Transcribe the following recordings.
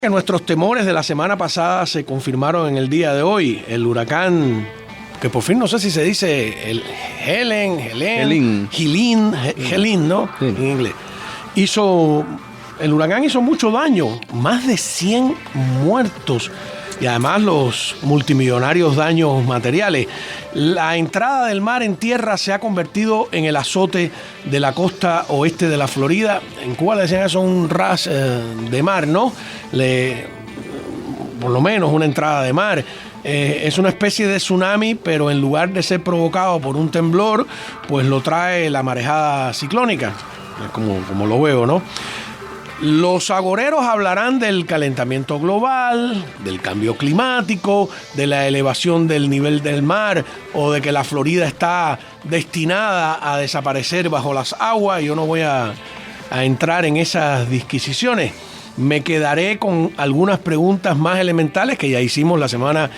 Que nuestros temores de la semana pasada se confirmaron en el día de hoy. El huracán, que por fin no sé si se dice el Helene, ¿no? Sí. En inglés. El huracán hizo mucho daño, más de 100 muertos y además los multimillonarios daños materiales. La entrada del mar en tierra se ha convertido en el azote de la costa oeste de la Florida. En Cuba le decían eso un ras de mar, ¿no? Por lo menos una entrada de mar. Es una especie de tsunami, pero en lugar de ser provocado por un temblor, pues lo trae la marejada ciclónica, como lo veo, ¿no? Los agoreros hablarán del calentamiento global, del cambio climático, de la elevación del nivel del mar o de que la Florida está destinada a desaparecer bajo las aguas. Yo no voy a entrar en esas disquisiciones. Me quedaré con algunas preguntas más elementales que ya hicimos la semana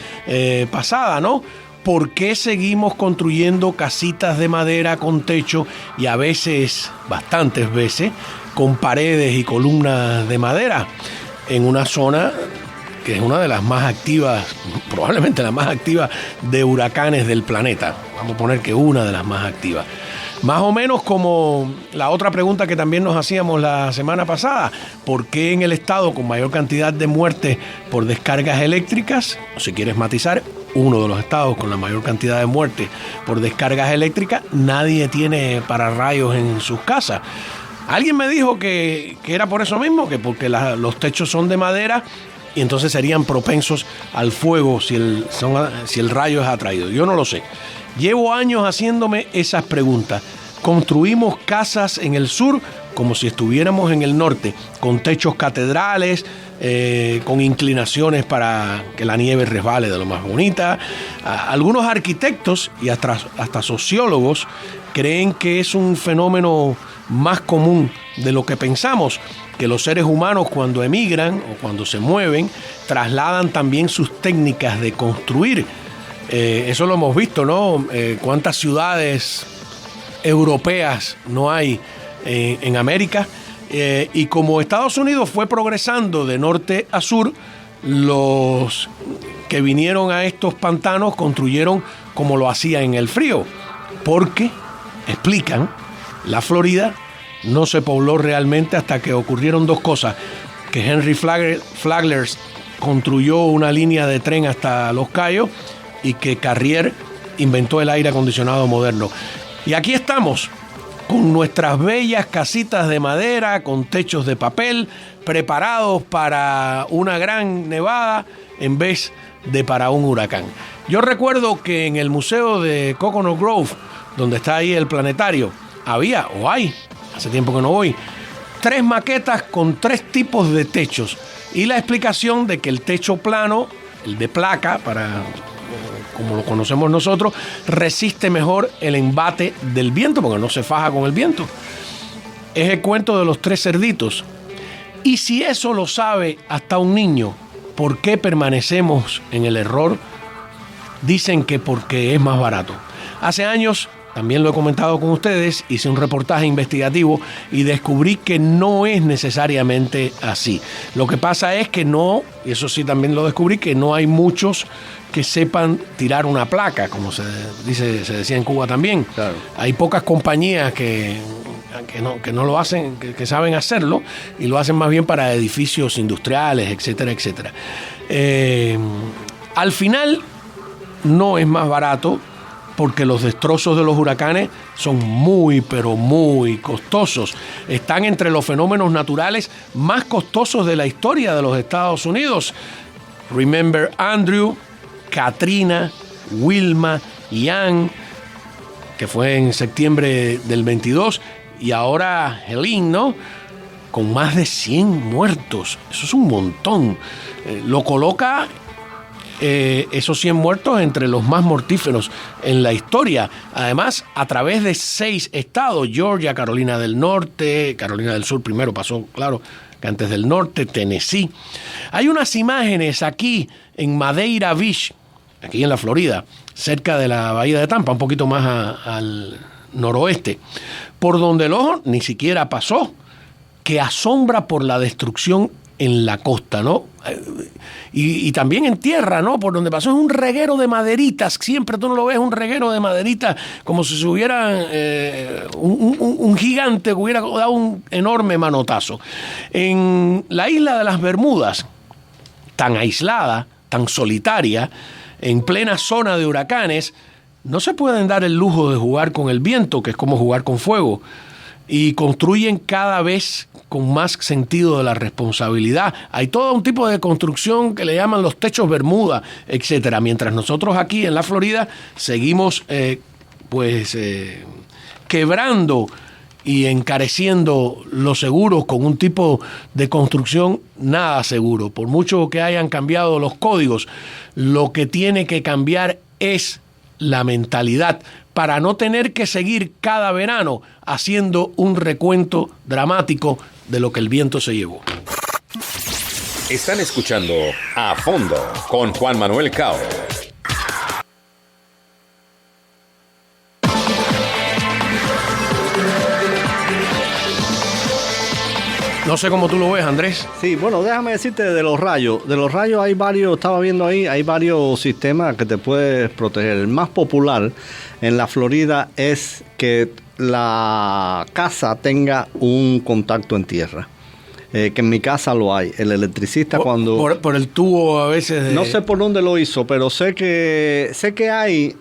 pasada, ¿no? ¿Por qué seguimos construyendo casitas de madera con techo y a veces, bastantes veces, con paredes y columnas de madera en una zona que es una de las más activas, probablemente la más activa de huracanes del planeta? Vamos a poner que una de las más activas. Más o menos como la otra pregunta que también nos hacíamos la semana pasada: ¿por qué en el estado con mayor cantidad de muertes por descargas eléctricas, o si quieres matizar, uno de los estados con la mayor cantidad de muertes por descargas eléctricas, nadie tiene pararrayos en sus casas? Alguien me dijo que era por eso mismo, que porque los techos son de madera y entonces serían propensos al fuego si el rayo es atraído. Yo no lo sé. Llevo años haciéndome esas preguntas. Construimos casas en el sur como si estuviéramos en el norte, con techos catedrales, con inclinaciones para que la nieve resbale de lo más bonita. Algunos arquitectos y hasta sociólogos creen que es un fenómeno más común de lo que pensamos, que los seres humanos cuando emigran o cuando se mueven trasladan también sus técnicas de construir. Eso lo hemos visto, ¿no? ¿Cuántas ciudades europeas no hay en América? Y como Estados Unidos fue progresando de norte a sur, los que vinieron a estos pantanos construyeron como lo hacían en el frío, porque, explican, la Florida no se pobló realmente hasta que ocurrieron dos cosas: que Henry Flagler construyó una línea de tren hasta Los Cayos y que Carrier inventó el aire acondicionado moderno. Y aquí estamos, con nuestras bellas casitas de madera, con techos de papel, preparados para una gran nevada en vez de para un huracán. Yo recuerdo que en el museo de Coconut Grove, donde está ahí el planetario, había, o hay, hace tiempo que no voy, 3 maquetas con 3 tipos de techos. Y la explicación de que el techo plano, el de placa, como lo conocemos nosotros, resiste mejor el embate del viento, porque no se faja con el viento. Es el cuento de los 3 cerditos. Y si eso lo sabe hasta un niño, ¿por qué permanecemos en el error? Dicen que porque es más barato. Hace años, también lo he comentado con ustedes, hice un reportaje investigativo y descubrí que no es necesariamente así. Lo que pasa es que no, y eso sí también lo descubrí, que no hay muchos que sepan tirar una placa, como se decía en Cuba también. Claro. Hay pocas compañías que no lo hacen, que saben hacerlo, y lo hacen más bien para edificios industriales, etcétera, etcétera. Al final no es más barato, porque los destrozos de los huracanes son muy, pero muy costosos. Están entre los fenómenos naturales más costosos de la historia de los Estados Unidos. Remember Andrew, Katrina, Wilma, Ian, que fue en septiembre del 22, y ahora Helene, ¿no? Con más de 100 muertos. Eso es un montón. Lo coloca esos 100 muertos entre los más mortíferos en la historia. Además, a través de 6 estados: Georgia, Carolina del Norte, Carolina del Sur primero pasó, claro, que antes del norte, Tennessee. Hay unas imágenes aquí en Madeira Beach, aquí en la Florida, cerca de la bahía de Tampa, un poquito más al noroeste, por donde el ojo ni siquiera pasó, que asombra por la destrucción en la costa, ¿no? Y también en tierra, ¿no? Por donde pasó es un reguero de maderitas. Siempre tú no lo ves, un reguero de maderitas, como si se hubiera un gigante que hubiera dado un enorme manotazo. En la isla de las Bermudas, tan aislada, tan solitaria, en plena zona de huracanes, no se pueden dar el lujo de jugar con el viento, que es como jugar con fuego. Y construyen cada vez con más sentido de la responsabilidad. Hay todo un tipo de construcción que le llaman los techos Bermuda, etcétera. Mientras nosotros aquí en la Florida seguimos quebrando y encareciendo los seguros con un tipo de construcción nada seguro. Por mucho que hayan cambiado los códigos, lo que tiene que cambiar es la mentalidad, para no tener que seguir cada verano haciendo un recuento dramático de lo que el viento se llevó. Están escuchando A Fondo con Juan Manuel Cao. No sé cómo tú lo ves, Andrés. Sí, bueno, déjame decirte de los rayos. De los rayos hay varios, estaba viendo ahí, hay varios sistemas que te puedes proteger. El más popular en la Florida es que la casa tenga un contacto en tierra. Que en mi casa lo hay. El electricista cuando... Por el tubo a veces de... No sé por dónde lo hizo, pero sé que hay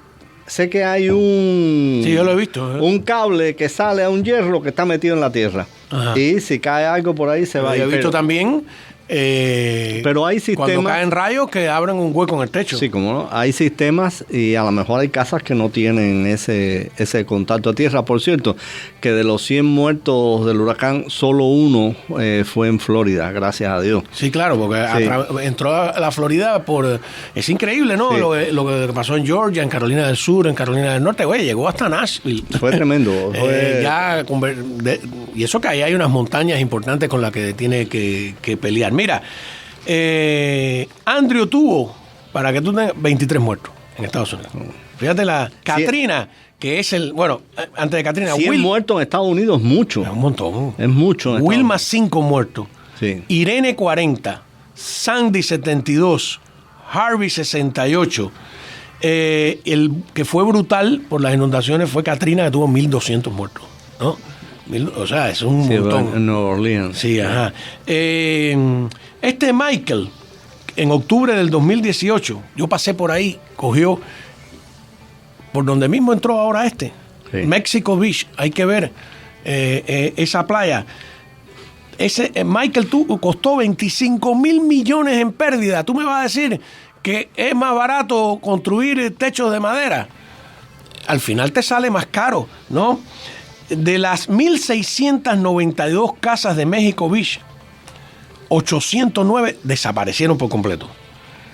un... Sí, yo lo he visto. Un cable que sale a un hierro que está metido en la tierra. Ajá. Y si cae algo por ahí se va a ir. Yo he visto también... pero hay sistemas... Cuando caen rayos que abren un hueco en el techo. Sí, como no. Hay sistemas y a lo mejor hay casas que no tienen ese contacto a tierra. Por cierto, que de los 100 muertos del huracán, solo uno fue en Florida, gracias a Dios. Sí, claro, porque entró a la Florida por... Es increíble, ¿no? Sí. Lo que pasó en Georgia, en Carolina del Sur, en Carolina del Norte. Güey, llegó hasta Nashville. Fue tremendo. Y eso que ahí hay unas montañas importantes con las que tiene que pelear. Mira, Andrew tuvo, para que tú tengas, 23 muertos en Estados Unidos. Fíjate la Katrina, que es antes de Katrina, 100 muertos en Estados Unidos es mucho. Es un montón. Es mucho. Wilma 5 muertos. Sí. Irene 40, Sandy 72, Harvey 68. El que fue brutal por las inundaciones fue Katrina, que tuvo 1.200 muertos, ¿no? O sea, es un montón. En Nueva Orleans. Sí, ajá. Michael, en octubre del 2018, yo pasé por ahí, cogió por donde mismo entró ahora sí. Mexico Beach, hay que ver esa playa. Ese Michael costó 25 mil millones en pérdida. Tú me vas a decir que es más barato construir techos de madera. Al final te sale más caro, ¿no? De las 1.692 casas de México Beach, 809 desaparecieron por completo.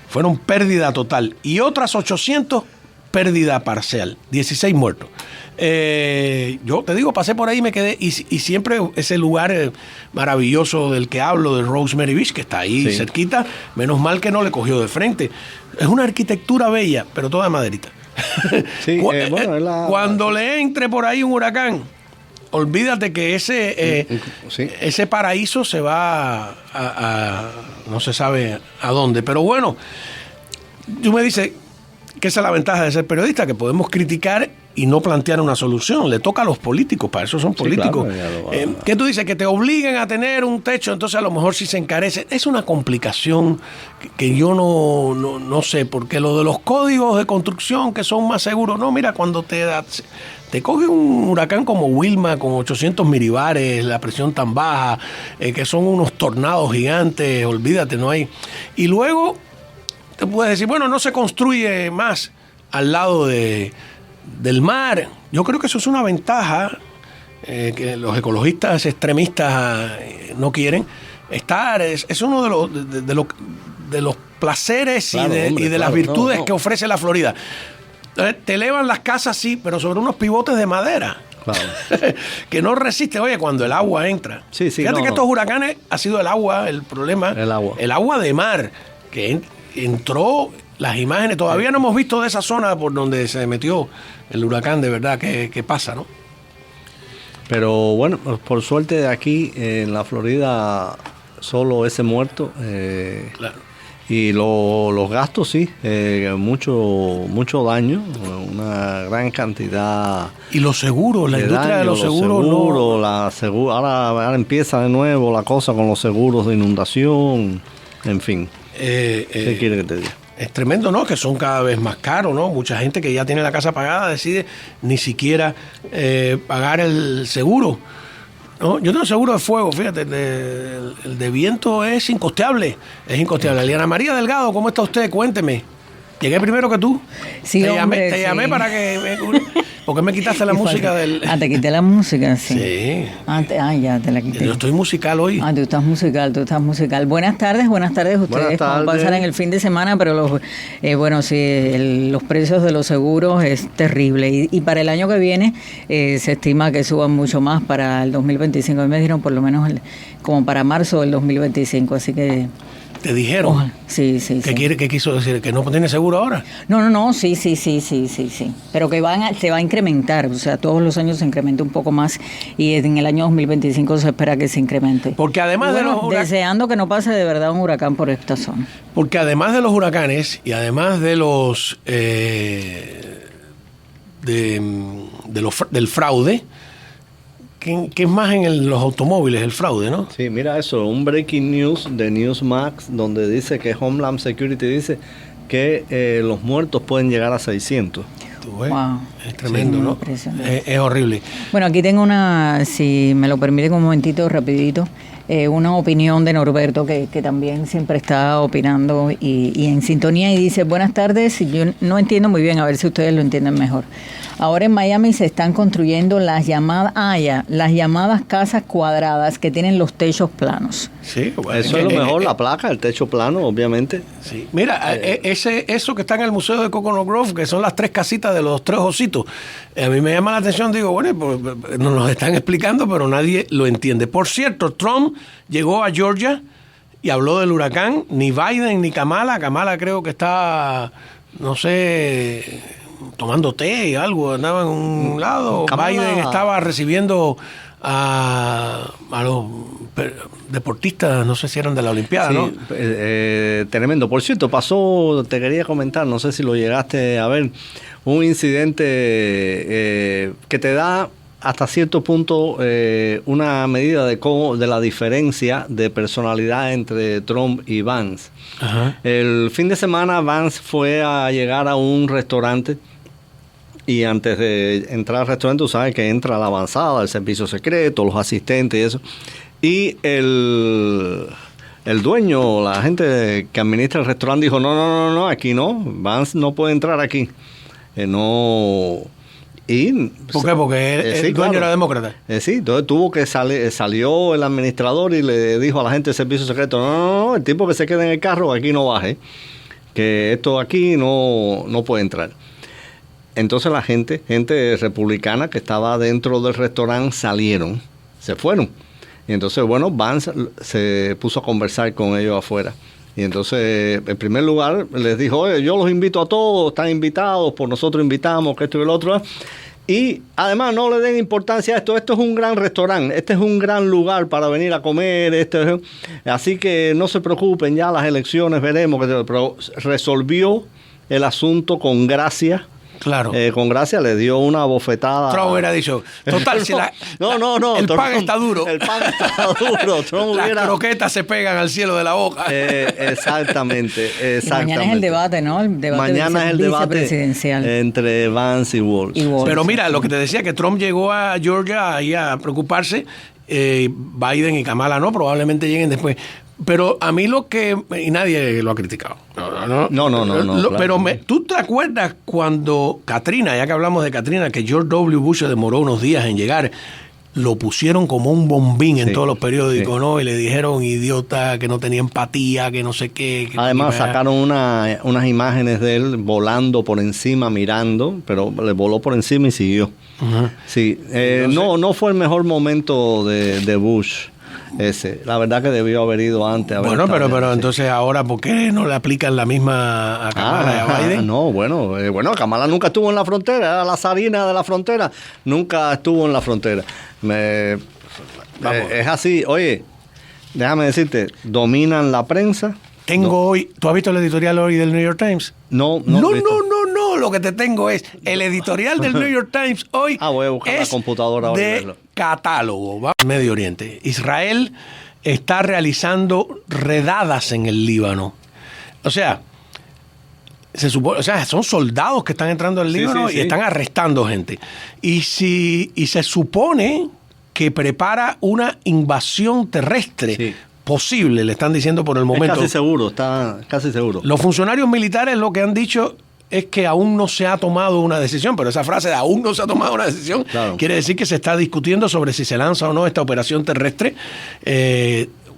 Fueron pérdida total. Y otras 800, pérdida parcial. 16 muertos. Yo te digo, pasé por ahí y me quedé. Y siempre ese lugar maravilloso del que hablo, de Rosemary Beach, que está ahí cerquita, menos mal que no le cogió de frente. Es una arquitectura bella, pero toda de maderita. Sí, cuando le entre por ahí un huracán, olvídate que ese paraíso se va a no se sabe a dónde. Pero bueno, tú me dices que esa es la ventaja de ser periodista, que podemos criticar y no plantear una solución. Le toca a los políticos, para eso son políticos. Claro, ¿qué tú dices? Que te obliguen a tener un techo, entonces a lo mejor si se encarece. Es una complicación que yo no sé, porque lo de los códigos de construcción que son más seguros, no, mira, cuando te coge un huracán como Wilma con 800 milibares, la presión tan baja, que son unos tornados gigantes, olvídate, no hay. Y luego te puedes decir, bueno, no se construye más al lado del mar. Yo creo que eso es una ventaja que los ecologistas extremistas no quieren. Es uno de los placeres y de las virtudes que ofrece la Florida. Te elevan las casas, sí, pero sobre unos pivotes de madera. Claro. Que no resiste. Oye, cuando el agua entra. Sí, fíjate que estos huracanes ha sido el agua el problema. El agua de mar, que entró, las imágenes. Todavía no hemos visto de esa zona por donde se metió el huracán, de verdad, que pasa, ¿no? Pero bueno, por suerte de aquí en la Florida solo ese muerto. Claro. Y los gastos, sí, mucho daño, una gran cantidad. Y los seguros, la industria daño, de los seguros, ahora empieza de nuevo la cosa con los seguros de inundación, en fin. ¿Qué quiere que te diga? Es tremendo, ¿no? Que son cada vez más caros, ¿no? Mucha gente que ya tiene la casa pagada decide ni siquiera pagar el seguro. No, yo tengo seguro de fuego, fíjate, el de viento es incosteable. Eliana María Delgado, ¿cómo está usted? Cuénteme. Llegué primero que tú. Sí, te llamé para que... ¿Por qué me quitaste la música del...? Te quité la música, sí. Sí. Ya te la quité. Yo estoy musical hoy. Tú estás musical. Buenas tardes ustedes. Buenas tardes. Pasan en el fin de semana, pero los precios de los seguros es terrible. Y para el año que viene se estima que suban mucho más para el 2025. A mí me dijeron por lo menos como para marzo del 2025, así que... ¿Te dijeron? Ojalá. Sí. ¿Qué quiso decir? ¿Que no tiene seguro ahora? No, sí. Pero que se va a incrementar, o sea, todos los años se incrementa un poco más y en el año 2025 se espera que se incremente. Porque además de los deseando que no pase de verdad un huracán por esta zona. Porque además de los huracanes y además de los del fraude, ¿qué es más en los automóviles? El fraude, ¿no? Sí, mira eso, un breaking news de Newsmax donde dice que Homeland Security dice que los muertos pueden llegar a 600. Wow. Es tremendo, ¿no? Es horrible. Bueno, aquí tengo si me lo permiten un momentito, rapidito, una opinión de Norberto que también siempre está opinando y en sintonía y dice, buenas tardes, yo no entiendo muy bien, a ver si ustedes lo entienden mejor. Ahora en Miami se están construyendo las llamadas casas cuadradas que tienen los techos planos. Sí, bueno, eso es lo mejor, la placa, el techo plano, obviamente. Sí. Mira, eso que está en el Museo de Coconut Grove, que son las 3 casitas de los 3 ositos, a mí me llama la atención, digo, bueno, pues, nos lo están explicando, pero nadie lo entiende. Por cierto, Trump llegó a Georgia y habló del huracán, ni Biden ni Kamala creo que está, no sé, tomando té y algo, andaba en un lado. Kamala. Biden estaba recibiendo a los deportistas, no sé si eran de la Olimpiada, sí, ¿no? Tremendo. Por cierto, te quería comentar, no sé si lo llegaste a ver, un incidente que te da hasta cierto punto una medida de la diferencia de personalidad entre Trump y Vance. Ajá. El fin de semana Vance fue a llegar a un restaurante y antes de entrar al restaurante, tú sabes que entra la avanzada, el servicio secreto, los asistentes y eso. Y el dueño, la gente que administra el restaurante dijo, no, aquí no, Vance no puede entrar aquí. No... Y, ¿por qué? Porque el dueño era demócrata. Sí, entonces tuvo que salió el administrador y le dijo a la gente del servicio secreto, no, el tipo que se quede en el carro aquí no baje, que esto aquí no puede entrar. Entonces la gente republicana que estaba dentro del restaurante se fueron. Y entonces, bueno, Vance se puso a conversar con ellos afuera. Y entonces, en primer lugar, les dijo, oye, yo los invito a todos, están invitados, por nosotros invitamos, que esto y el otro. Y además no le den importancia a esto es un gran restaurante, este es un gran lugar para venir a comer, así que no se preocupen, ya las elecciones veremos, pero resolvió el asunto con gracia. Claro. Con gracia le dio una bofetada. Trump hubiera dicho, total, si no. El pan está duro. El pan está duro. Las croquetas se pegan al cielo de la boca. Exactamente. Mañana es el debate, ¿no? Mañana es el debate entre Vance y Walz. Pero mira, lo que te decía, que Trump llegó a Georgia ahí a preocuparse, Biden y Kamala no, probablemente lleguen después. Pero a mí y nadie lo ha criticado. No. Pero ¿tú te acuerdas cuando Katrina, ya que hablamos de Katrina, que George W. Bush se demoró unos días en llegar, lo pusieron como un bombín en todos los periódicos, ¿no? Y le dijeron idiota, que no tenía empatía, que no sé qué. Además sacaron unas imágenes de él volando por encima, mirando, pero le voló por encima y siguió. Uh-huh. Sí, no fue el mejor momento de Bush. La verdad que debió haber ido antes. Bueno, pero entonces ahora, ¿por qué no le aplican la misma a Kamala y a Biden? No, bueno, Kamala nunca estuvo en la frontera, era la zarina de la frontera, nunca estuvo en la frontera. Es así, oye, déjame decirte, dominan la prensa. Tengo hoy, ¿tú has visto el editorial hoy del New York Times? No, No, lo que te tengo es el editorial del New York Times hoy. Voy a buscar la computadora ahora y de verlo. catálogo. ¿Va? Medio Oriente. Israel está realizando redadas en el Líbano. O sea, se supone, son soldados que están entrando al Líbano y están arrestando gente. Y se supone que prepara una invasión terrestre. Sí. Posible, le están diciendo por el momento. Está casi seguro. Los funcionarios militares lo que han dicho es que aún no se ha tomado una decisión, pero esa frase de aún no se ha tomado una decisión quiere decir que se está discutiendo sobre si se lanza o no esta operación terrestre,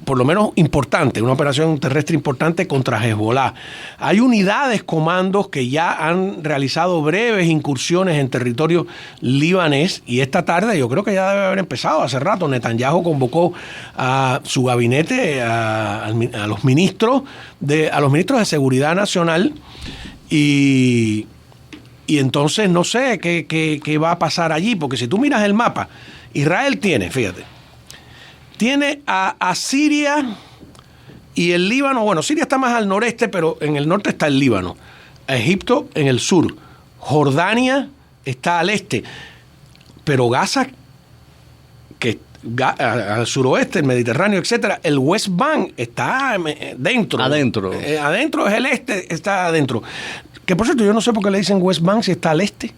por lo menos importante, una operación terrestre importante contra Hezbollah. Hay unidades, comandos que ya han realizado breves incursiones en territorio libanés y esta tarde yo creo que ya debe haber empezado hace rato. Netanyahu convocó a su gabinete, a los ministros de Seguridad Nacional y entonces no sé qué va a pasar allí, porque si tú miras el mapa, Israel tiene a Siria y el Líbano. Bueno, Siria está más al noreste, pero en el norte está el Líbano. A Egipto en el sur. Jordania está al este. Pero Gaza, que al suroeste, el Mediterráneo, etcétera, el West Bank está dentro. Adentro es el este, está adentro. Que por cierto, yo no sé por qué le dicen West Bank si está al este.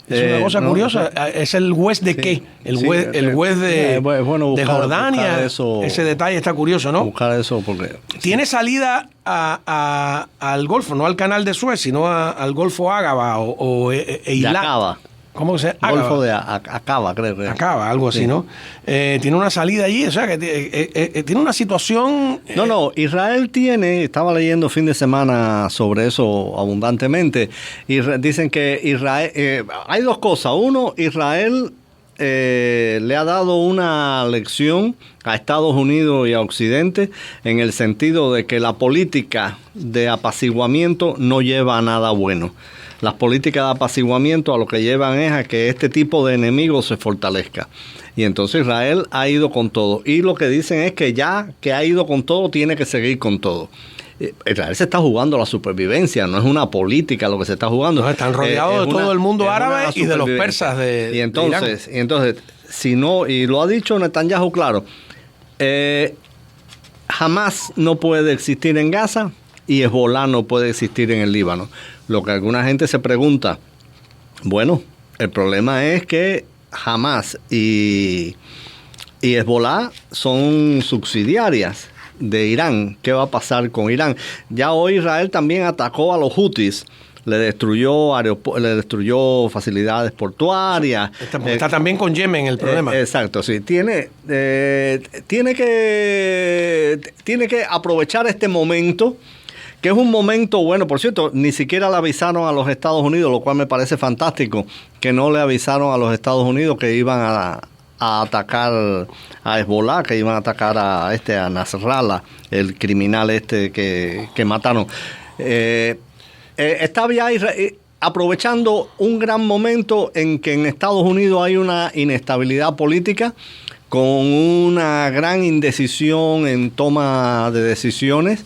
Es una cosa curiosa. ¿Es el West de qué? El West de Jordania. Ese detalle está curioso, ¿no? Buscar eso porque... Tiene salida al Golfo, no al Canal de Suez, sino al Golfo Ágaba o Eilat. ¿Cómo se llama? Golfo de Acaba, creo. Acaba, algo así, ¿no? Tiene una salida allí, o sea, que tiene una situación... Israel estaba leyendo fin de semana sobre eso abundantemente, y dicen que Israel... hay dos cosas. Uno, Israel le ha dado una lección a Estados Unidos y a Occidente en el sentido de que la política de apaciguamiento no lleva a nada bueno. Las políticas de apaciguamiento a lo que llevan es a que este tipo de enemigos se fortalezca. Y entonces Israel ha ido con todo. Y lo que dicen es que ya que ha ido con todo, tiene que seguir con todo. Israel se está jugando la supervivencia, no es una política lo que se está jugando. No, están rodeados de todo el mundo árabe y de los persas de Irán. Y entonces, si no, y lo ha dicho Netanyahu claro, Hamas no puede existir en Gaza y Hezbollah no puede existir en el Líbano. Lo que alguna gente se pregunta, bueno, el problema es que Hamas y Hezbollah son subsidiarias de Irán. ¿Qué va a pasar con Irán? Ya hoy Israel también atacó a los Houthis, le destruyó facilidades portuarias. Está también con Yemen el problema. Exacto, sí. Tiene que aprovechar este momento, que es un momento bueno. Por cierto, ni siquiera le avisaron a los Estados Unidos, lo cual me parece fantástico, que no le avisaron a los Estados Unidos que iban a atacar a Hezbollah, que iban a atacar a Nasrallah, el criminal que mataron. Estaba ya aprovechando un gran momento en que en Estados Unidos hay una inestabilidad política, con una gran indecisión en toma de decisiones.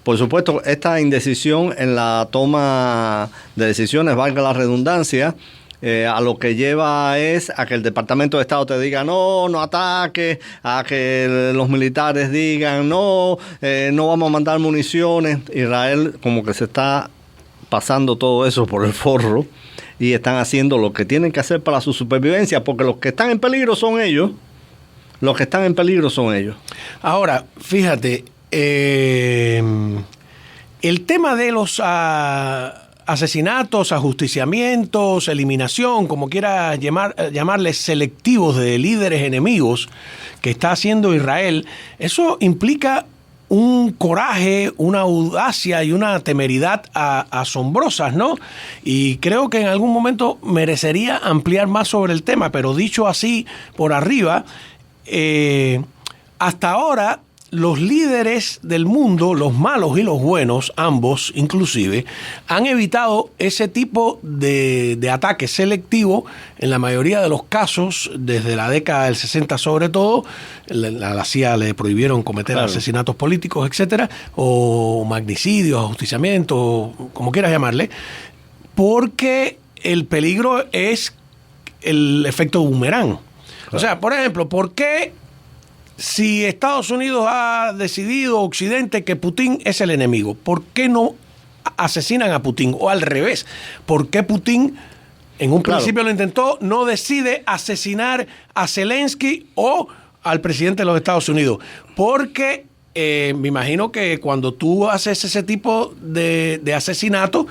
Por supuesto, esta indecisión en la toma de decisiones, valga la redundancia, a lo que lleva es a que el Departamento de Estado te diga no ataques, a que los militares digan no vamos a mandar municiones. Israel como que se está pasando todo eso por el forro y están haciendo lo que tienen que hacer para su supervivencia, porque los que están en peligro son ellos. Ahora, fíjate, el tema de los asesinatos, ajusticiamientos, eliminación, como quiera llamarles, selectivos de líderes enemigos que está haciendo Israel, eso implica un coraje, una audacia y una temeridad asombrosas, ¿no? Y creo que en algún momento merecería ampliar más sobre el tema, pero dicho así por arriba, hasta ahora los líderes del mundo, los malos y los buenos, ambos inclusive, han evitado ese tipo de ataque selectivo en la mayoría de los casos, desde la década del 60 sobre todo. La CIA le prohibieron cometer asesinatos políticos, etcétera, o magnicidios, ajusticiamientos, como quieras llamarle, porque el peligro es el efecto boomerang. O sea, por ejemplo, ¿por qué si Estados Unidos ha decidido, Occidente, que Putin es el enemigo, ¿por qué no asesinan a Putin? O al revés, ¿por qué Putin en un principio lo intentó, no decide asesinar a Zelensky o al presidente de los Estados Unidos? Porque me imagino que cuando tú haces ese tipo de asesinato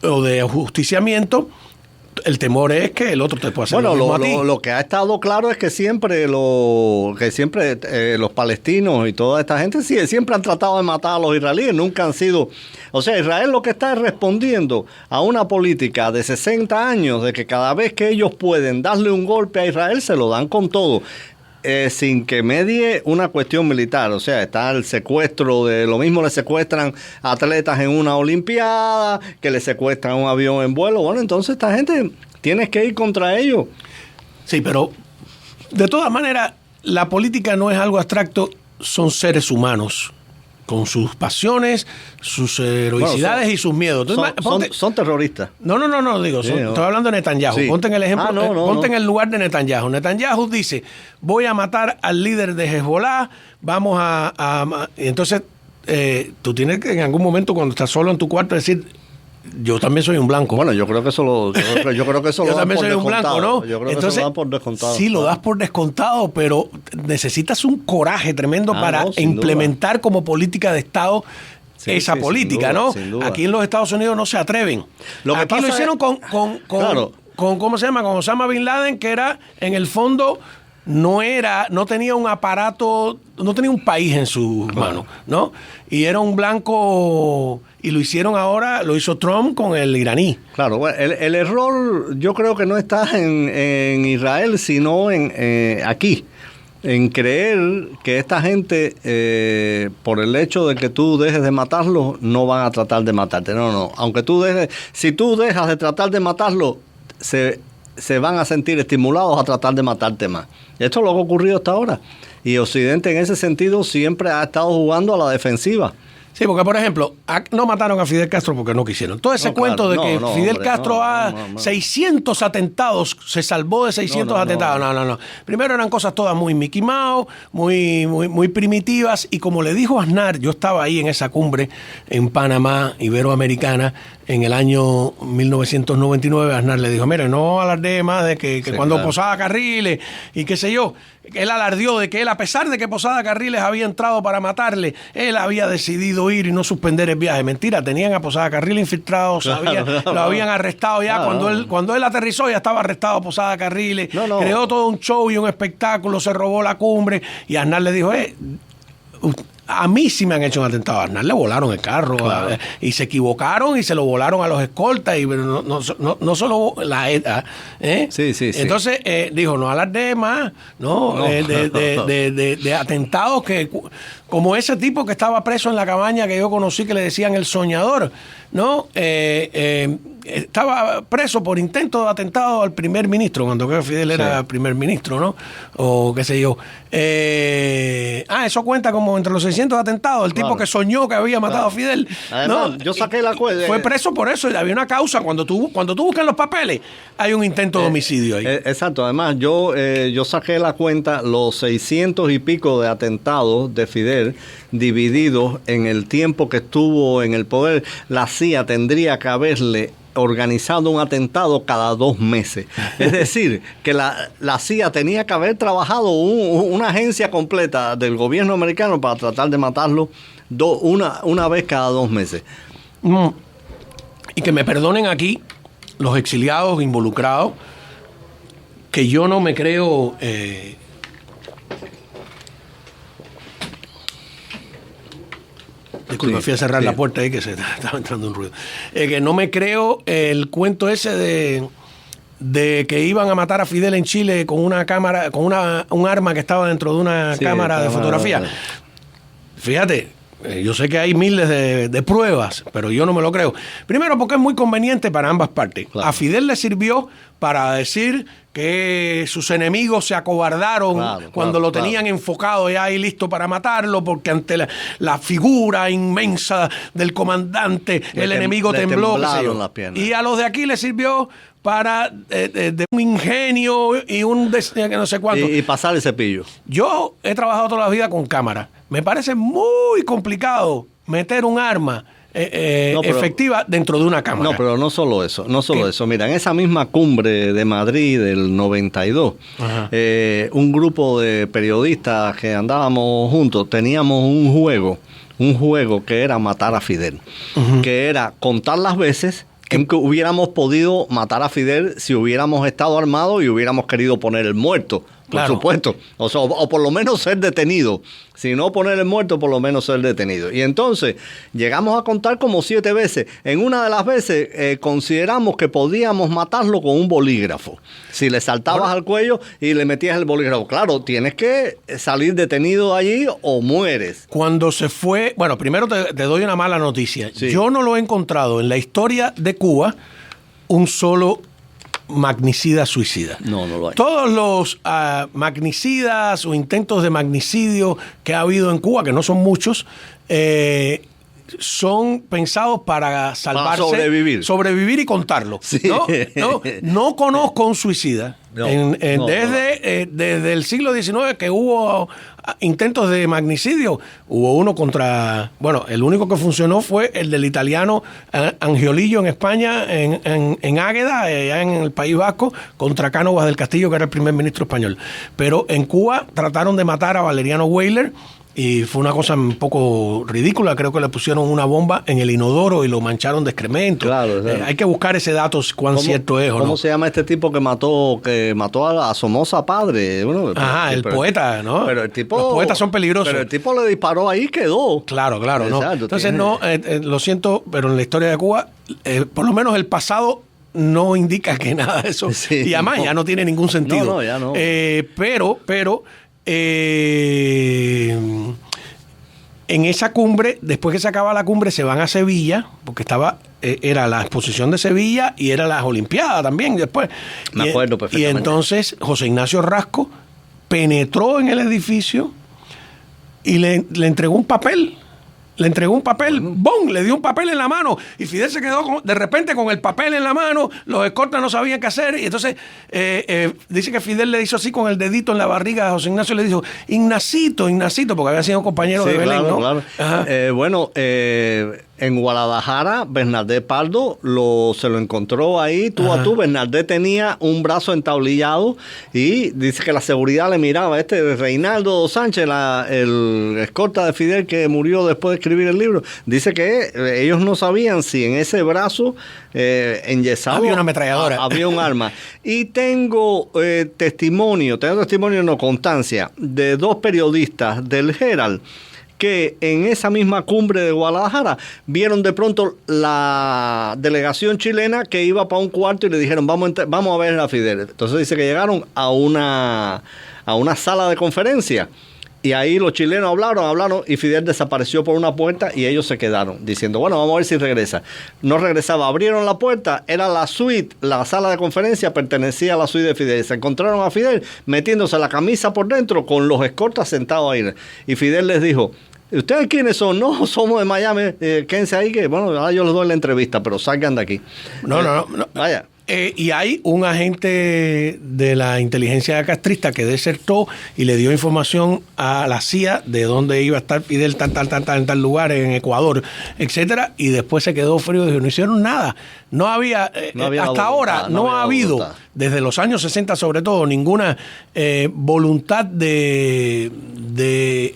o de ajusticiamiento, el temor es que el otro te pueda hacer lo mismo a ti. Lo que ha estado claro es que siempre los palestinos y toda esta gente siempre han tratado de matar a los israelíes, nunca han sido... O sea, Israel lo que está es respondiendo a una política de 60 años de que cada vez que ellos pueden darle un golpe a Israel, se lo dan con todo. Sin que medie una cuestión militar. O sea, está el secuestro de... Lo mismo le secuestran atletas en una olimpiada, que le secuestran un avión en vuelo. Bueno, entonces esta gente tienes que ir contra ellos. Sí, pero de todas maneras, la política no es algo abstracto, son seres humanos, con sus pasiones, sus heroicidades y sus miedos. Entonces, son terroristas. No, digo, estoy hablando de Netanyahu. Sí. Ponte en el ejemplo, ponte en el lugar de Netanyahu. Netanyahu dice, voy a matar al líder de Hezbollah, vamos a entonces, tú tienes que en algún momento, cuando estás solo en tu cuarto, decir, yo también soy un blanco. Bueno, yo creo que eso lo yo también soy un blanco, ¿no? Yo creo entonces, que eso lo dan por descontado. Sí, lo das por descontado, pero necesitas un coraje tremendo para implementar como política de Estado esa política, sin duda, ¿no? Sin duda. Aquí en los Estados Unidos no se atreven. Aquí lo hicieron con ¿cómo se llama? Con Osama Bin Laden, que era, en el fondo, no tenía un aparato, no tenía un país en sus manos, ¿no? Y era un blanco, y lo hicieron ahora, lo hizo Trump con el iraní. Claro, bueno, el error yo creo que no está en Israel, sino aquí, en creer que esta gente, por el hecho de que tú dejes de matarlos, no van a tratar de matarte. No, aunque si tú dejas de tratar de matarlos, se van a sentir estimulados a tratar de matarte más. Esto es lo que ha ocurrido hasta ahora. Y Occidente en ese sentido siempre ha estado jugando a la defensiva. Sí, porque por ejemplo, no mataron a Fidel Castro porque no quisieron. Todo ese cuento de que Fidel Castro 600 atentados, se salvó de 600 atentados. No. Primero eran cosas todas muy Mickey Mouse, muy primitivas, y como le dijo Aznar, yo estaba ahí en esa cumbre en Panamá, Iberoamericana, en el año 1999, Aznar le dijo, mire, no alarde más de que cuando Posada Carriles y qué sé yo, él alardeó de que él, a pesar de que Posada Carriles había entrado para matarle, él había decidido ir y no suspender el viaje. Mentira, tenían a Posada Carriles infiltrado, lo habían arrestado ya. Cuando él aterrizó ya estaba arrestado Posada Carriles, creó todo un show y un espectáculo, se robó la cumbre, y Aznar le dijo, a mí sí me han hecho un atentado. A Aznar le volaron el carro, y se equivocaron y se lo volaron a los escoltas, y no solo la ETA. Sí. Entonces dijo, no alarde más, de atentados que, como ese tipo que estaba preso en la cabaña que yo conocí, que le decían el soñador, ¿no? Estaba preso por intento de atentado al primer ministro, cuando Fidel era primer ministro, ¿no? O qué sé yo. Eso cuenta como entre los 600 atentados, el tipo que soñó que había matado a Fidel. Además, ¿no? Yo saqué la cuenta. Fue preso por eso, y había una causa. Cuando tú buscas los papeles, hay un intento de homicidio ahí. Exacto. Además, yo saqué la cuenta, los 600 y pico de atentados de Fidel, divididos en el tiempo que estuvo en el poder, la CIA tendría que haberle organizado un atentado cada 2 meses. Es decir, que la CIA tenía que haber trabajado una agencia completa del gobierno americano para tratar de matarlo una vez cada 2 meses. Y que me perdonen aquí los exiliados involucrados, que yo no me creo... Disculpa, fui a cerrar la puerta ahí, que se estaba entrando un ruido. Que no me creo el cuento ese de que iban a matar a Fidel en Chile con una cámara, con un arma que estaba dentro de una cámara de fotografía. fíjate, yo sé que hay miles de pruebas, pero yo no me lo creo. Primero porque es muy conveniente para ambas partes. Claro. A Fidel le sirvió para decir que sus enemigos se acobardaron cuando lo tenían enfocado ya y listo para matarlo, porque ante la figura inmensa del comandante el enemigo tembló. Las piernas. Y a los de aquí le sirvió para de un ingenio y un que no sé cuánto. Y pasar el cepillo. Yo he trabajado toda la vida con cámara. Me parece muy complicado meter un arma efectiva dentro de una cámara. No, pero no solo eso, eso. Mira, en esa misma cumbre de Madrid del 92, un grupo de periodistas que andábamos juntos, teníamos un juego que era matar a Fidel, que era contar las veces en que hubiéramos podido matar a Fidel si hubiéramos estado armados y hubiéramos querido poner el muerto. Por supuesto, o sea, o por lo menos ser detenido. Si no poner el muerto, por lo menos ser detenido. Y entonces llegamos a contar como 7 veces. En una de las veces consideramos que podíamos matarlo con un bolígrafo. Si le saltabas al cuello y le metías el bolígrafo. Claro, tienes que salir detenido allí o mueres. Cuando se fue, bueno, primero te doy una mala noticia. Sí. Yo no lo he encontrado en la historia de Cuba un solo magnicida suicida. No lo hay. Todos los magnicidas o intentos de magnicidio que ha habido en Cuba, que no son muchos, son pensados para salvarse, para sobrevivir y contarlo. Sí. No conozco un suicida. Desde el siglo XIX que hubo intentos de magnicidio, hubo uno contra, bueno, el único que funcionó fue el del italiano Angiolillo en España, en Águeda, allá en el País Vasco, contra Cánovas del Castillo, que era el primer ministro español. Pero en Cuba trataron de matar a Valeriano Weyler, y fue una cosa un poco ridícula. Creo que le pusieron una bomba en el inodoro y lo mancharon de excremento. Claro. Hay que buscar ese dato, cuán cierto es o no. ¿Cómo se llama este tipo que mató a Somoza padre? Bueno, el poeta, ¿no? Pero el tipo, los poetas son peligrosos. Pero el tipo le disparó ahí y quedó. Claro, no. Entonces, lo siento, pero en la historia de Cuba, por lo menos el pasado no indica que nada de eso. Sí, y además ya no tiene ningún sentido. No, ya no. Pero en esa cumbre, después que se acaba la cumbre, se van a Sevilla, porque era la exposición de Sevilla y era las Olimpiadas también después. Me acuerdo perfectamente. Y entonces José Ignacio Rasco penetró en el edificio y le entregó un papel. ¡Bum! Le dio un papel en la mano y Fidel se quedó de repente con el papel en la mano. Los escoltas no sabían qué hacer y entonces dice que Fidel le hizo así con el dedito en la barriga a José Ignacio y le dijo Ignacito, porque había sido compañero de Belén, ¿no? Claro. En Guadalajara, Bernardé Pardo se lo encontró ahí tú a tú. Bernardé tenía un brazo entablillado y dice que la seguridad le miraba. Reinaldo Sánchez, el escolta de Fidel que murió después de escribir el libro, dice que ellos no sabían si en ese brazo enyesado había una ametralladora, había un arma. Y tengo testimonio, constancia de 2 periodistas del Herald que en esa misma cumbre de Guadalajara vieron de pronto la delegación chilena que iba para un cuarto y le dijeron vamos a ver a Fidel. Entonces dice que llegaron a una sala de conferencia y ahí los chilenos hablaron y Fidel desapareció por una puerta y ellos se quedaron diciendo bueno, vamos a ver si regresa. No regresaba, abrieron la puerta, era la suite, la sala de conferencia pertenecía a la suite de Fidel. Se encontraron a Fidel metiéndose la camisa por dentro con los escoltas sentados ahí y Fidel les dijo ¿ustedes quiénes son? No, somos de Miami, quédense ahí que bueno, ahora yo les doy la entrevista, pero salgan de aquí. No. Vaya. Y hay un agente de la inteligencia castrista que desertó y le dio información a la CIA de dónde iba a estar Fidel en tal lugar, en Ecuador, etcétera, y después se quedó frío y dijo, no hicieron nada. No había hasta ahora no ha habido voluntad. Desde los años 60 sobre todo, ninguna voluntad de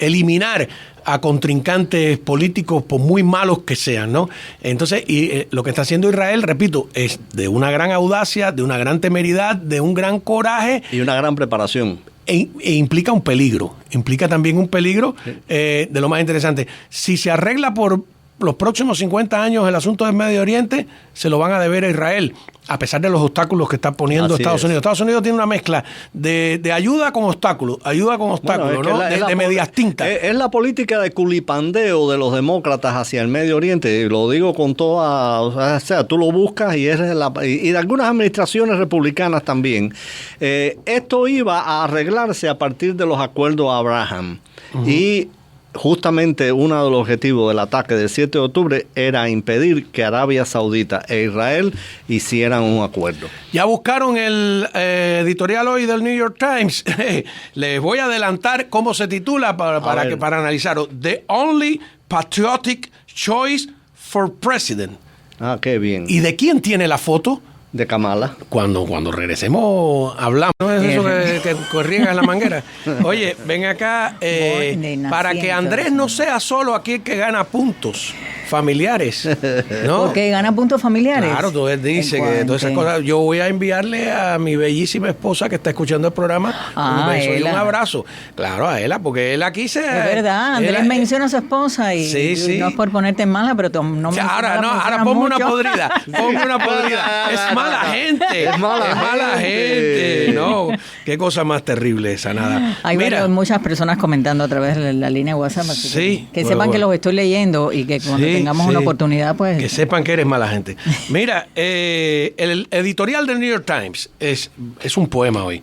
eliminar a contrincantes políticos, por muy malos que sean, ¿no? Entonces, lo que está haciendo Israel, repito, es de una gran audacia, de una gran temeridad, de un gran coraje. Y una gran preparación. E implica un peligro. Implica también un peligro de lo más interesante. Si se arregla por los próximos 50 años el asunto del Medio Oriente, se lo van a deber a Israel. a pesar de los obstáculos que está poniendo Así Estados es. Unidos. Estados Unidos tiene una mezcla de ayuda con obstáculos, Bueno, ¿no? De medias tintas. Es la política de culipandeo de los demócratas hacia el Medio Oriente, y lo digo con toda, o sea, tú lo buscas y y de algunas administraciones republicanas también. Esto iba a arreglarse a partir de los acuerdos Abraham. Y justamente uno de los objetivos del ataque del 7 de octubre era impedir que Arabia Saudita e Israel hicieran un acuerdo. Ya buscaron el editorial hoy del New York Times. Les voy a adelantar cómo se titula para analizarlo. The Only Patriotic Choice for President. Ah, qué bien. ¿Y de quién tiene la foto? De Kamala. Cuando regresemos hablamos. ¿No es eso que corriegas la manguera? Oye, ven acá, para que Andrés no sea solo aquí el que gana puntos familiares, ¿no? Porque gana puntos familiares. Claro, tú dice que todas esas cosas. Yo voy a enviarle a mi bellísima esposa que está escuchando el programa un beso y un abrazo. Claro, a ella, porque él aquí se... Es verdad, Andrés menciona a su esposa y no es por ponerte mala, pero no me ahora ponme una podrida. Ponme una podrida. Es mala gente. Es mala gente. No, qué cosa más terrible esa, nada. Hay muchas personas comentando a través de la línea WhatsApp. Así que sepan que los estoy leyendo y que cuando tengamos una oportunidad, pues... Que sepan que eres mala gente. Mira, el editorial del New York Times es un poema hoy.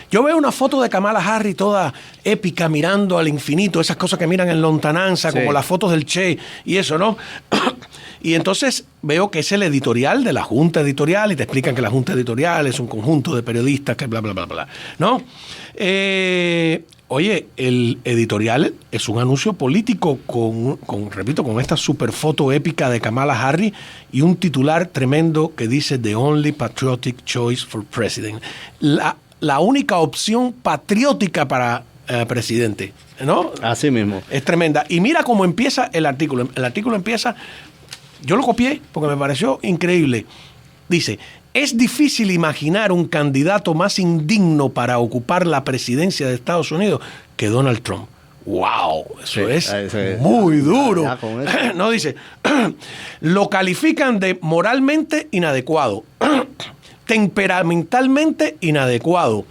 Yo veo una foto de Kamala Harris toda épica, mirando al infinito, esas cosas que miran en lontananza, como las fotos del Che y eso, ¿no? Y entonces veo que es el editorial de la Junta Editorial y te explican que la Junta Editorial es un conjunto de periodistas que bla, bla, bla, bla, ¿no? Oye, el editorial es un anuncio político repito, con esta super foto épica de Kamala Harris y un titular tremendo que dice The Only Patriotic Choice for President. La única opción patriótica para presidente, ¿no? Así mismo. Es tremenda. Y mira cómo empieza el artículo. El artículo empieza, yo lo copié porque me pareció increíble. Dice: es difícil imaginar un candidato más indigno para ocupar la presidencia de Estados Unidos que Donald Trump. ¡Wow! Eso es muy duro. No, dice, lo califican de moralmente inadecuado, temperamentalmente inadecuado,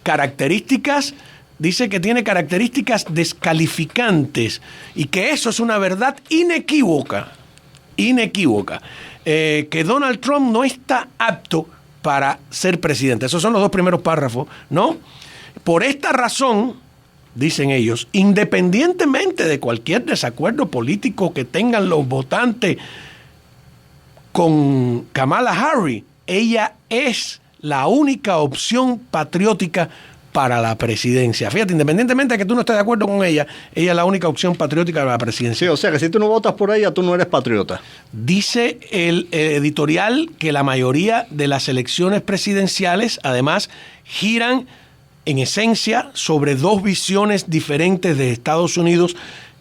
características... Dice que tiene características descalificantes y que eso es una verdad inequívoca, que Donald Trump no está apto para ser presidente. Esos son los dos primeros párrafos, ¿no? Por esta razón, dicen ellos, independientemente de cualquier desacuerdo político que tengan los votantes con Kamala Harris, ella es la única opción patriótica para la presidencia. Fíjate, independientemente de que tú no estés de acuerdo con ella, ella es la única opción patriótica para la presidencia. Sí, o sea que si tú no votas por ella, tú no eres patriota. Dice el editorial que la mayoría de las elecciones presidenciales, además, giran en esencia sobre dos visiones diferentes de Estados Unidos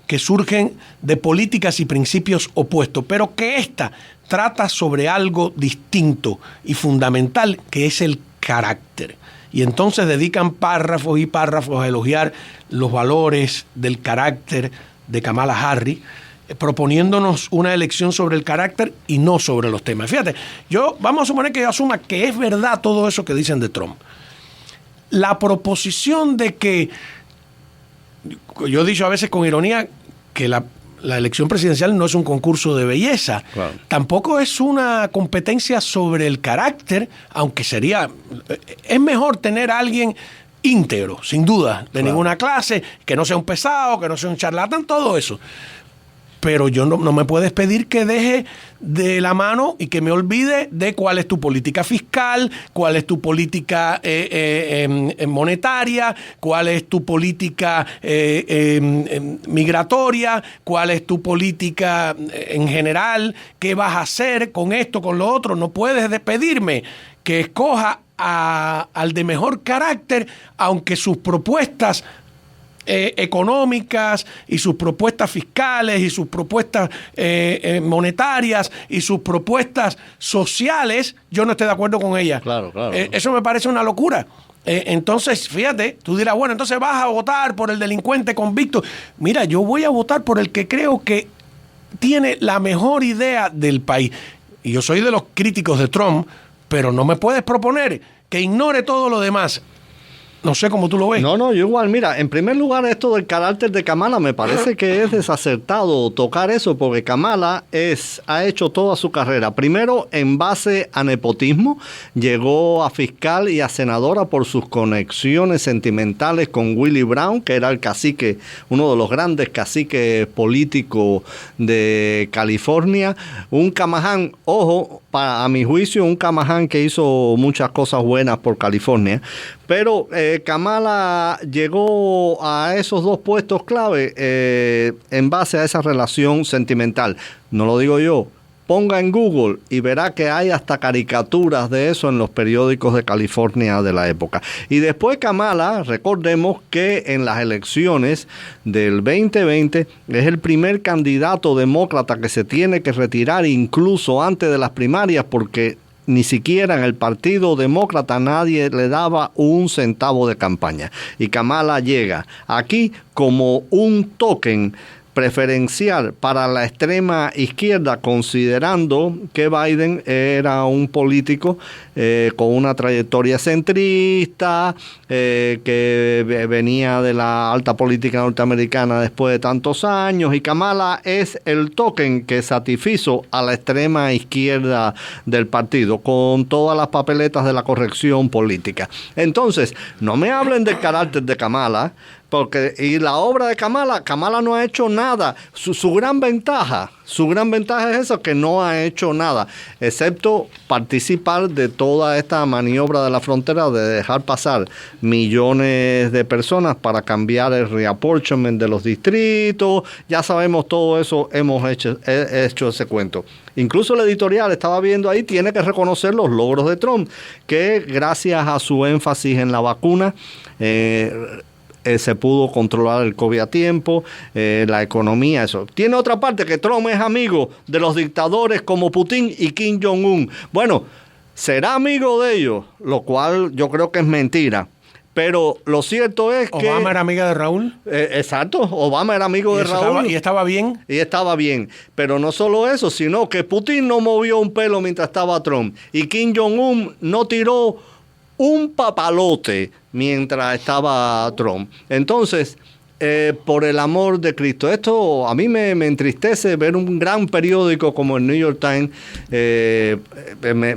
que surgen de políticas y principios opuestos, pero que esta trata sobre algo distinto y fundamental, que es el carácter. Y entonces dedican párrafos y párrafos a elogiar los valores del carácter de Kamala Harris, proponiéndonos una elección sobre el carácter y no sobre los temas. Fíjate, vamos a suponer que yo asuma que es verdad todo eso que dicen de Trump. La proposición de que, yo he dicho a veces con ironía, que la elección presidencial no es un concurso de belleza. Claro. Tampoco es una competencia sobre el carácter, aunque es mejor tener a alguien íntegro, sin duda, de ninguna clase, que no sea un pesado, que no sea un charlatán, todo eso. Pero yo no me puedes pedir que deje de la mano y que me olvide de cuál es tu política fiscal, cuál es tu política monetaria, cuál es tu política migratoria, cuál es tu política en general, qué vas a hacer con esto, con lo otro. No puedes pedirme que escoja al de mejor carácter, aunque sus propuestas económicas y sus propuestas fiscales y sus propuestas monetarias y sus propuestas sociales, yo no estoy de acuerdo con ellas. Claro. Eso me parece una locura. Entonces, fíjate, tú dirás, bueno, entonces vas a votar por el delincuente convicto. Mira, yo voy a votar por el que creo que tiene la mejor idea del país. Y yo soy de los críticos de Trump, pero no me puedes proponer que ignore todo lo demás. No sé cómo tú lo ves. No, yo igual. Mira, en primer lugar, esto del carácter de Kamala, me parece que es desacertado tocar eso, porque Kamala ha hecho toda su carrera. Primero, en base a nepotismo, llegó a fiscal y a senadora por sus conexiones sentimentales con Willie Brown, que era el cacique, uno de los grandes caciques políticos de California. Un Camaján, ojo, a mi juicio, un Camaján que hizo muchas cosas buenas por California. Pero Kamala llegó a esos dos puestos clave en base a esa relación sentimental. No lo digo yo. Ponga en Google y verá que hay hasta caricaturas de eso en los periódicos de California de la época. Y después Kamala, recordemos que en las elecciones del 2020 es el primer candidato demócrata que se tiene que retirar incluso antes de las primarias, porque ni siquiera en el Partido Demócrata nadie le daba un centavo de campaña. Y Kamala llega aquí como un token preferencial para la extrema izquierda, considerando que Biden era un político con una trayectoria centrista, que venía de la alta política norteamericana después de tantos años, y Kamala es el token que satisfizo a la extrema izquierda del partido, con todas las papeletas de la corrección política. Entonces, no me hablen del carácter de Kamala, y la obra de Kamala no ha hecho nada. Su gran ventaja es eso, que no ha hecho nada, excepto participar de toda esta maniobra de la frontera de dejar pasar millones de personas para cambiar el reapportionment de los distritos. Ya sabemos todo eso, hemos hecho ese cuento. Incluso el editorial, estaba viendo ahí, tiene que reconocer los logros de Trump, que gracias a su énfasis en la vacuna, se pudo controlar el COVID a tiempo, la economía, eso. Tiene otra parte, que Trump es amigo de los dictadores como Putin y Kim Jong-un. Bueno, será amigo de ellos, lo cual yo creo que es mentira. Pero lo cierto es que... ¿Obama era amiga de Raúl? Exacto, Obama era amigo de Raúl. ¿Y estaba bien? Y estaba bien. Pero no solo eso, sino que Putin no movió un pelo mientras estaba Trump. Y Kim Jong-un no tiró un papalote mientras estaba Trump. Entonces, por el amor de Cristo, esto a mí me entristece ver un gran periódico como el New York Times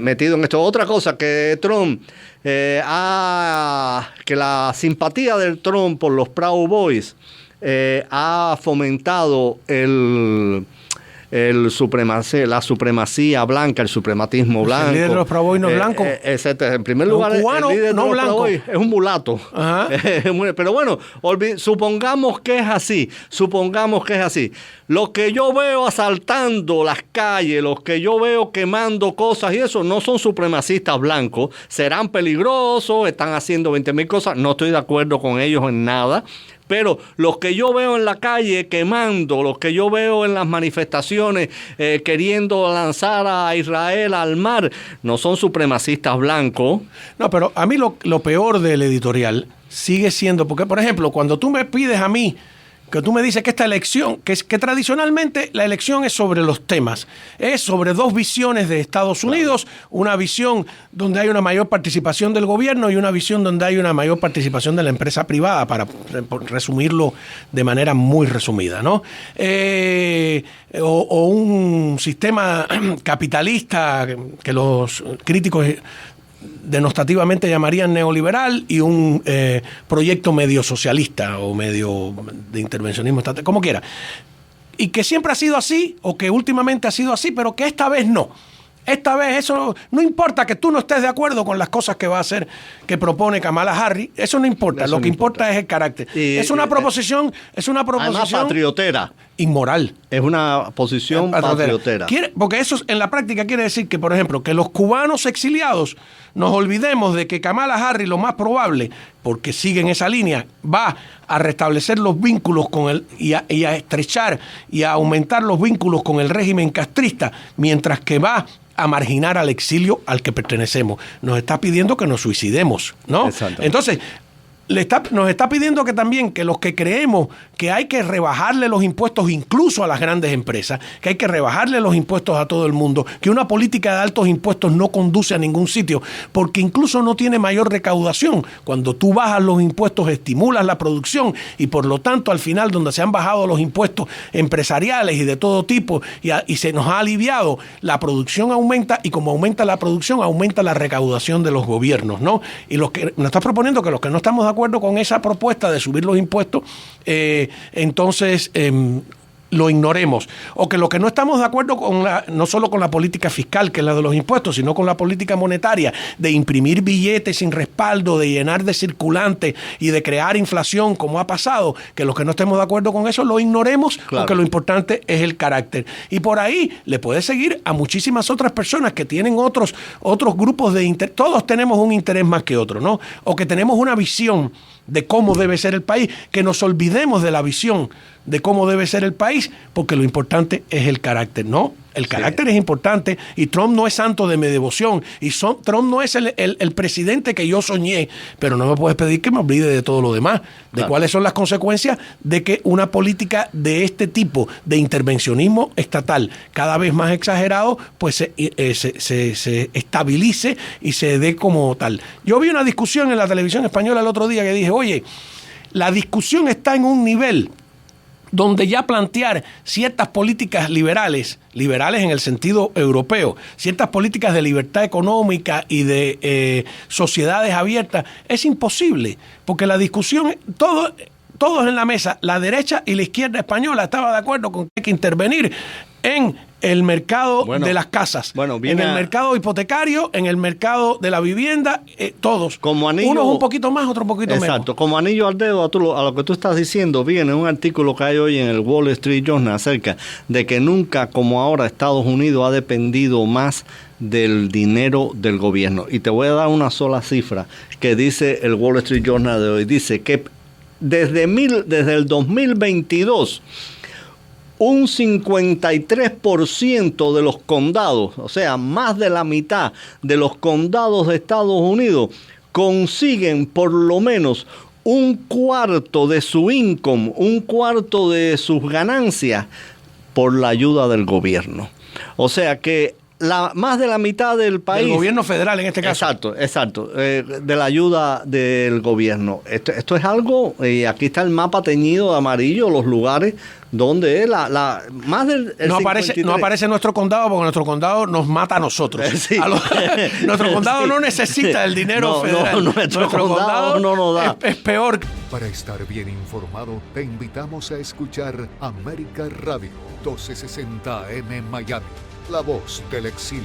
metido en esto. Otra cosa, que Trump, que la simpatía del Trump por los Proud Boys ha fomentado la supremacía blanca, el suprematismo blanco. El líder de los Proud Boys no es blanco. En primer lugar, cubano, el líder no de los blanco. Proud Boys es un mulato. Pero bueno, supongamos que es así. Los que yo veo asaltando las calles, los que yo veo quemando cosas y eso, no son supremacistas blancos. Serán peligrosos, están haciendo 20,000 cosas. No estoy de acuerdo con ellos en nada. Pero los que yo veo en la calle quemando, los que yo veo en las manifestaciones queriendo lanzar a Israel al mar, no son supremacistas blancos. No, pero a mí lo peor del editorial sigue siendo, porque por ejemplo, cuando tú me pides a mí, que tú me dices que esta elección, que tradicionalmente la elección es sobre los temas, es sobre dos visiones de Estados Unidos, una visión donde hay una mayor participación del gobierno y una visión donde hay una mayor participación de la empresa privada, para resumirlo de manera muy resumida, ¿no? O un sistema capitalista que los críticos denostativamente llamarían neoliberal, y un proyecto medio socialista o medio de intervencionismo estatal, como quiera, y que siempre ha sido así, o que últimamente ha sido así, pero que esta vez no. Esta vez eso no importa, que tú no estés de acuerdo con las cosas que va a hacer, que propone Kamala Harris, eso no importa. Lo que importa es el carácter. Es una proposición además patriotera, inmoral. Es una posición patriotera. Porque eso en la práctica quiere decir que, por ejemplo, que los cubanos exiliados nos olvidemos de que Kamala Harris, lo más probable, porque sigue en esa línea, va a restablecer los vínculos con el y a estrechar y a aumentar los vínculos con el régimen castrista, mientras que va a marginar al exilio al que pertenecemos. Nos está pidiendo que nos suicidemos, ¿no? Entonces, nos está pidiendo que también que los que creemos que hay que rebajarle los impuestos incluso a las grandes empresas, que hay que rebajarle los impuestos a todo el mundo, que una política de altos impuestos no conduce a ningún sitio, porque incluso no tiene mayor recaudación. Cuando tú bajas los impuestos estimulas la producción y por lo tanto al final donde se han bajado los impuestos empresariales y de todo tipo y se nos ha aliviado, la producción aumenta y como aumenta la producción aumenta la recaudación de los gobiernos, ¿no? Y nos está proponiendo que los que no estamos de acuerdo con esa propuesta de subir los impuestos, entonces lo ignoremos, o que los que no estamos de acuerdo con no solo con la política fiscal, que es la de los impuestos, sino con la política monetaria, de imprimir billetes sin respaldo, de llenar de circulantes y de crear inflación como ha pasado, que los que no estemos de acuerdo con eso lo ignoremos, claro, porque lo importante es el carácter. Y por ahí le puede seguir a muchísimas otras personas que tienen otros grupos de interés. Todos tenemos un interés más que otro, ¿no? O que tenemos una visión de cómo debe ser el país, que nos olvidemos de la visión de cómo debe ser el país, porque lo importante es el carácter, ¿no? El carácter es importante y Trump no es santo de mi devoción y Trump no es el presidente que yo soñé, pero no me puedes pedir que me olvide de todo lo demás, de cuáles son las consecuencias de que una política de este tipo de intervencionismo estatal cada vez más exagerado pues se estabilice y se dé como tal. Yo vi una discusión en la televisión española el otro día que dije, oye, la discusión está en un nivel donde ya plantear ciertas políticas liberales en el sentido europeo, ciertas políticas de libertad económica y de sociedades abiertas, es imposible, porque la discusión, todos en la mesa, la derecha y la izquierda española estaba de acuerdo con que hay que intervenir en el mercado de las casas, en el mercado hipotecario, en el mercado de la vivienda, todos. Como anillo, unos un poquito más, otro un poquito menos. Exacto, como anillo al dedo a lo que tú estás diciendo, viene un artículo que hay hoy en el Wall Street Journal acerca de que nunca como ahora Estados Unidos ha dependido más del dinero del gobierno. Y te voy a dar una sola cifra que dice el Wall Street Journal de hoy. Dice que desde el 2022... un 53% de los condados, o sea, más de la mitad de los condados de Estados Unidos consiguen por lo menos un cuarto de su income, un cuarto de sus ganancias por la ayuda del gobierno. O sea que más de la mitad del país... Del gobierno federal en este caso. Exacto. De la ayuda del gobierno. Esto es algo... aquí está el mapa teñido de amarillo, los lugares donde más del... No aparece nuestro condado porque nuestro condado nos mata a nosotros. Sí. Nuestro condado no necesita el dinero federal. Nuestro condado no nos da. Es peor. Para estar bien informado, te invitamos a escuchar América Radio 1260 AM Miami. La voz del exilio.